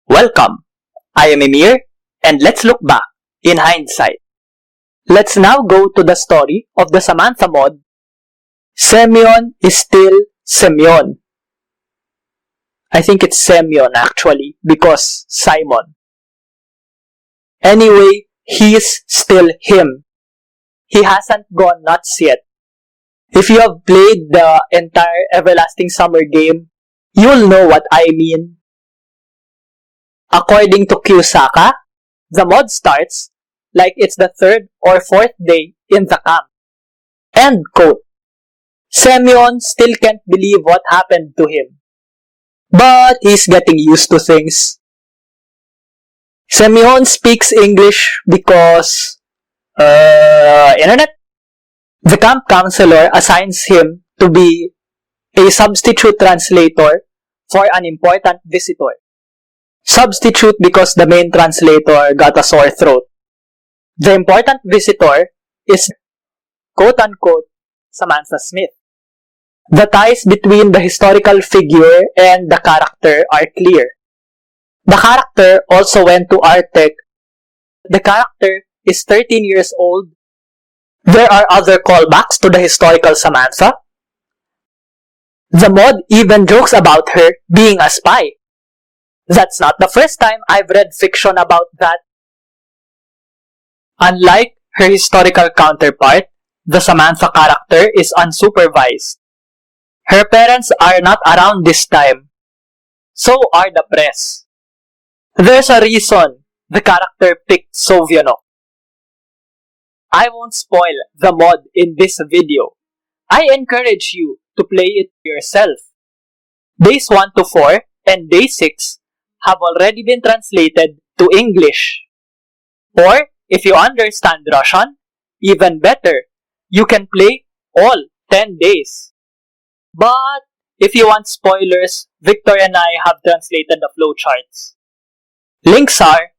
Welcome! I am Emir, and let's look back in hindsight. Let's now go to the story of the Samantha mod. Semyon is still Semyon. I think it's Semyon actually, because Simon. Anyway, he's still him. He hasn't gone nuts yet. If you have played the entire Everlasting Summer game, you'll know what I mean. According to Kiyosaka, the mod starts like it's the third or fourth day in the camp. End quote. Semyon still can't believe what happened to him. But he's getting used to things. Semyon speaks English because, internet. The camp counselor assigns him to be a substitute translator for an important visitor. Substitute because the main translator got a sore throat. The important visitor is quote-unquote Samantha Smith. The ties between the historical figure and the character are clear. The character also went to Arctic. The character is 13 years old. There are other callbacks to the historical Samantha. The mod even jokes about her being a spy. That's not the first time I've read fiction about that. Unlike her historical counterpart, the Samantha character is unsupervised. Her parents are not around this time. So are the press. There's a reason the character picked Sovyanok. I won't spoil the mod in this video. I encourage you to play it yourself. Days 1 to 4 and Day 6 have already been translated to English. Or, if you understand Russian, even better, you can play all 10 days. But, if you want spoilers, Victor and I have translated the flowcharts. Links are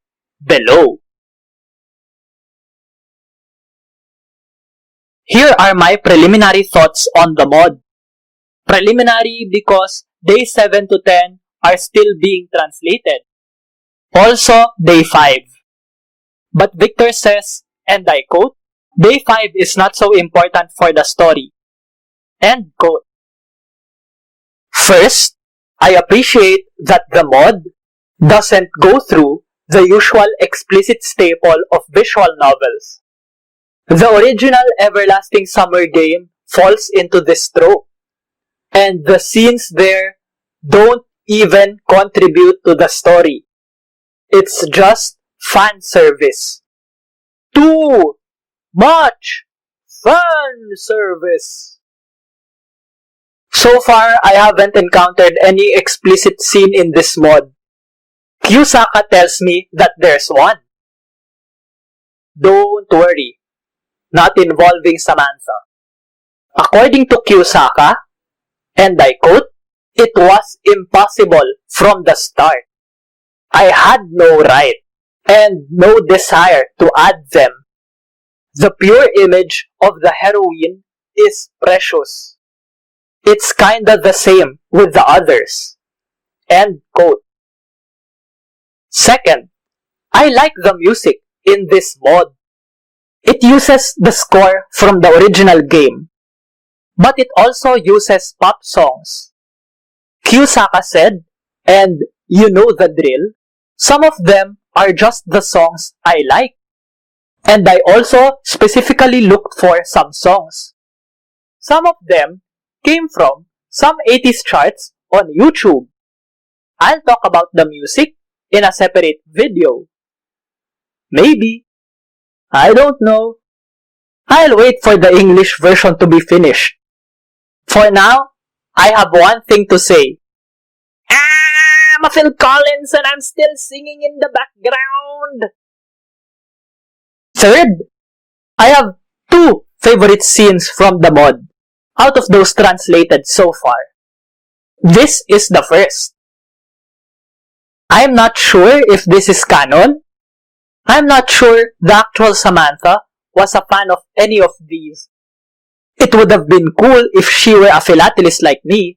below. Here are my preliminary thoughts on the mod. Preliminary because Day 7 to 10 are still being translated. Also, Day 5. But Victor says, and I quote, Day 5 is not so important for the story. End quote. First, I appreciate that the mod doesn't go through the usual explicit staple of visual novels. The original Everlasting Summer game falls into this trope, and the scenes there don't even contribute to the story. It's just fan service. Too much fan service. So far, I haven't encountered any explicit scene in this mod. Kiyosaka tells me that there's one. Don't worry. Not involving Samantha. According to Kiyosaka, and I quote, it was impossible from the start. I had no right and no desire to add them. The pure image of the heroine is precious. It's kinda the same with the others. End quote. Second, I like the music in this mod. It uses the score from the original game, but it also uses pop songs. Kiyosaka said, and you know the drill, some of them are just the songs I like. And I also specifically looked for some songs. Some of them came from some 80s charts on YouTube. I'll talk about the music in a separate video. Maybe. I don't know. I'll wait for the English version to be finished. For now, I have one thing to say. I'm a Phil Collins and I'm still singing in the background. Third, I have two favorite scenes from the mod out of those translated so far. This is the first. I'm not sure if this is canon. I'm not sure the actual Samantha was a fan of any of these. It would have been cool if she were a philatelist like me.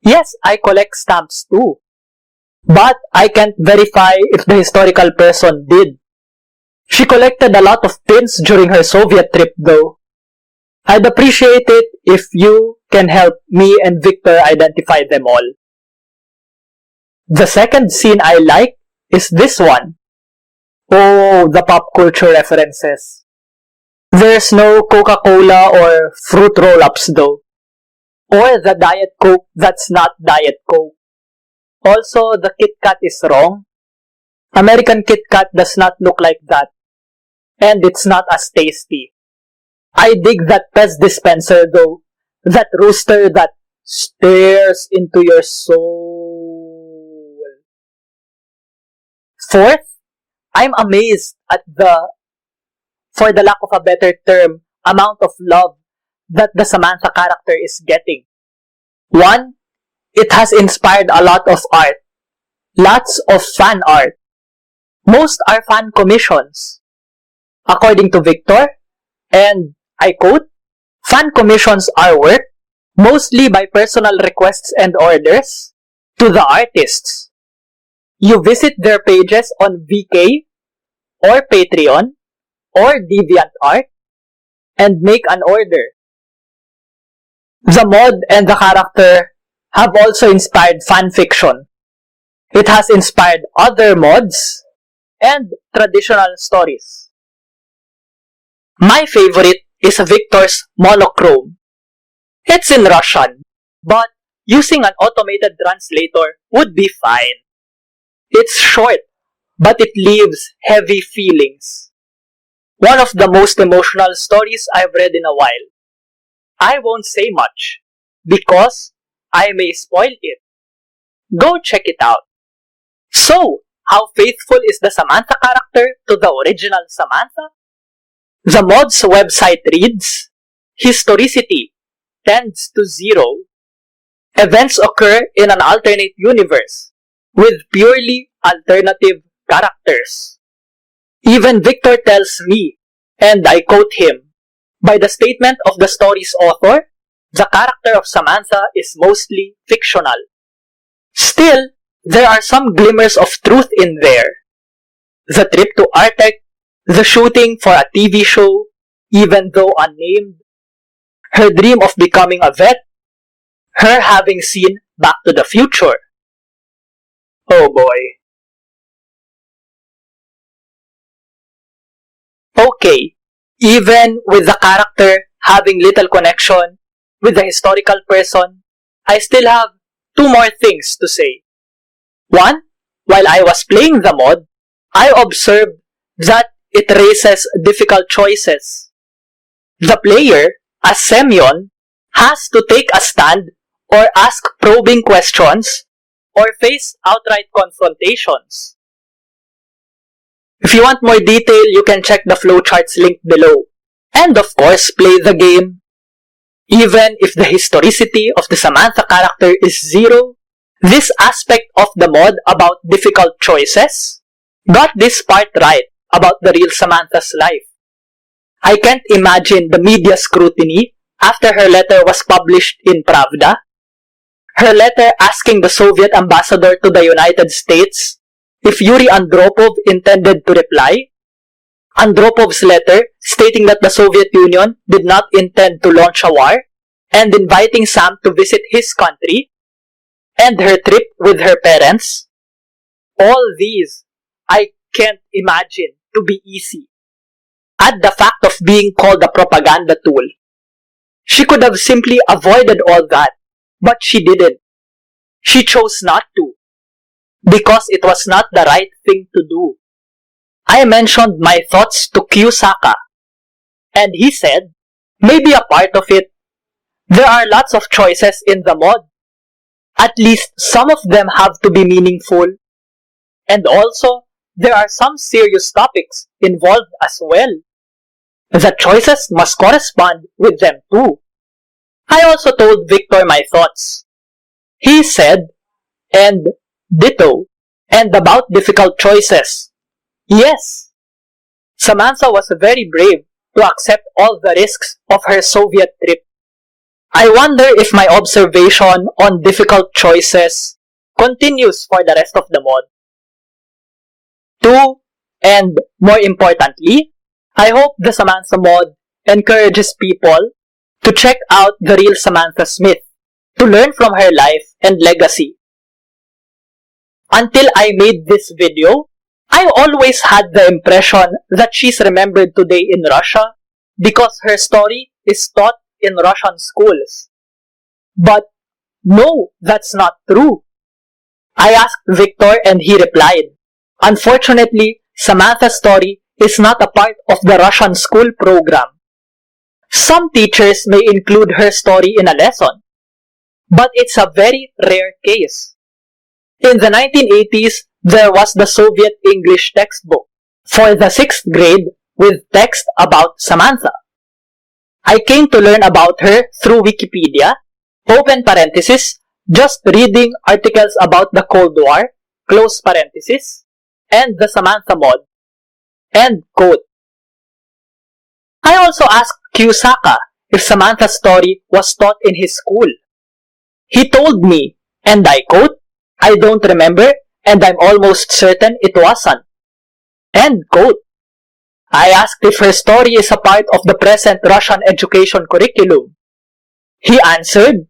Yes, I collect stamps too. But I can't verify if the historical person did. She collected a lot of pins during her Soviet trip though. I'd appreciate it if you can help me and Victor identify them all. The second scene I like is this one. Oh, the pop culture references. There's no Coca-Cola or fruit roll-ups though. Or the Diet Coke that's not Diet Coke. Also, the Kit Kat is wrong. American Kit Kat does not look like that. And it's not as tasty. I dig that Pez dispenser though. That rooster that stares into your soul. Fourth, I'm amazed at for the lack of a better term, amount of love that the Samantha character is getting. One, it has inspired a lot of art. Lots of fan art. Most are fan commissions. According to Victor, and I quote, fan commissions are work, mostly by personal requests and orders, to the artists. You visit their pages on VK, or Patreon, or DeviantArt, and make an order. The mod and the character have also inspired fanfiction. It has inspired other mods and traditional stories. My favorite is Victor's monochrome. It's in Russian, but using an automated translator would be fine. It's short, but it leaves heavy feelings. One of the most emotional stories I've read in a while. I won't say much, because I may spoil it. Go check it out. So, how faithful is the Samantha character to the original Samantha? The mod's website reads, historicity tends to 0. Events occur in an alternate universe with purely alternative characters. Even Victor tells me, and I quote him, by the statement of the story's author, the character of Samantha is mostly fictional. Still, there are some glimmers of truth in there. The trip to Arctic, the shooting for a TV show, even though unnamed, her dream of becoming a vet, her having seen Back to the Future. Oh boy. Okay, even with the character having little connection with the historical person, I still have 2 more things to say. One, while I was playing the mod, I observed that it raises difficult choices. The player, as Semyon, has to take a stand or ask probing questions or face outright confrontations. If you want more detail, you can check the flowcharts linked below. And of course, play the game. Even if the historicity of the Samantha character is 0, this aspect of the mod about difficult choices got this part right about the real Samantha's life. I can't imagine the media scrutiny after her letter was published in Pravda. Her letter asking the Soviet ambassador to the United States if Yuri Andropov intended to reply. Andropov's letter stating that the Soviet Union did not intend to launch a war and inviting Sam to visit his country, and her trip with her parents. All these, I can't imagine to be easy. Add the fact of being called a propaganda tool. She could have simply avoided all that, but she didn't. She chose not to, because it was not the right thing to do. I mentioned my thoughts to Kiyosaka, and he said, maybe a part of it. There are lots of choices in the mod. At least some of them have to be meaningful. And also, there are some serious topics involved as well. The choices must correspond with them too. I also told Victor my thoughts. He said, and ditto, and about difficult choices. Yes, Samantha was very brave to accept all the risks of her Soviet trip. I wonder if my observation on difficult choices continues for the rest of the mod. 2. And more importantly, I hope the Samantha mod encourages people to check out the real Samantha Smith, to learn from her life and legacy. Until I made this video, I always had the impression that she's remembered today in Russia because her story is taught in Russian schools. But no, that's not true. I asked Victor and he replied, unfortunately, Samantha's story is not a part of the Russian school program. Some teachers may include her story in a lesson, but it's a very rare case. In the 1980s, there was the Soviet English textbook for the 6th grade with text about Samantha. I came to learn about her through Wikipedia, open parenthesis, just reading articles about the Cold War, close parenthesis, and the Samantha mod, end quote. I also asked Kiyosaka if Samantha's story was taught in his school. He told me, and I quote, I don't remember and I'm almost certain it wasn't. End quote. I asked if her story is a part of the present Russian education curriculum. He answered,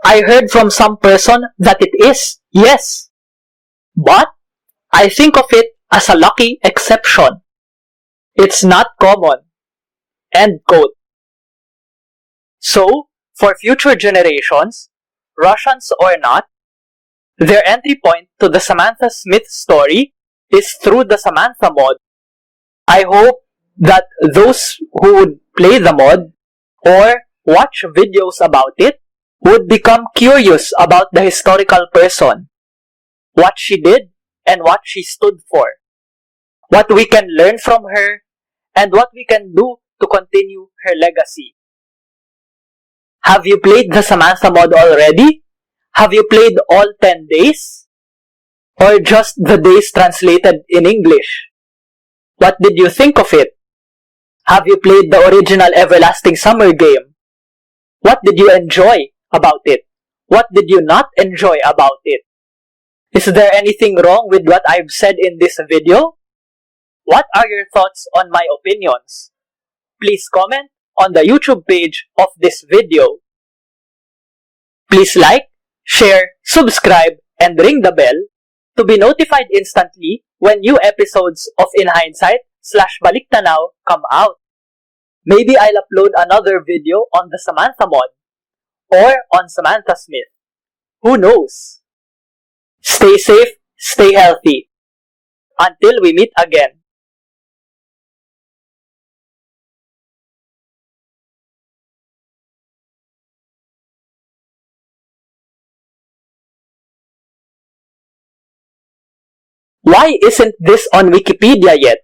I heard from some person that it is, yes. But I think of it as a lucky exception. It's not common. End quote. So, for future generations, Russians or not, their entry point to the Samantha Smith story is through the Samantha mod. I hope that those who would play the mod or watch videos about it would become curious about the historical person, what she did and what she stood for, what we can learn from her, and what we can do to continue her legacy. Have you played the Samantha mod already? Have you played all 10 days? Or just the days translated in English? What did you think of it? Have you played the original Everlasting Summer game? What did you enjoy about it? What did you not enjoy about it? Is there anything wrong with what I've said in this video? What are your thoughts on my opinions? Please comment on the YouTube page of this video. Please like, share, subscribe, and ring the bell to be notified instantly when new episodes of In Hindsight / Balik Tanaw come out. Maybe I'll upload another video on the Samantha mod or on Samantha Smith. Who knows? Stay safe, stay healthy. Until we meet again. Why isn't this on Wikipedia yet?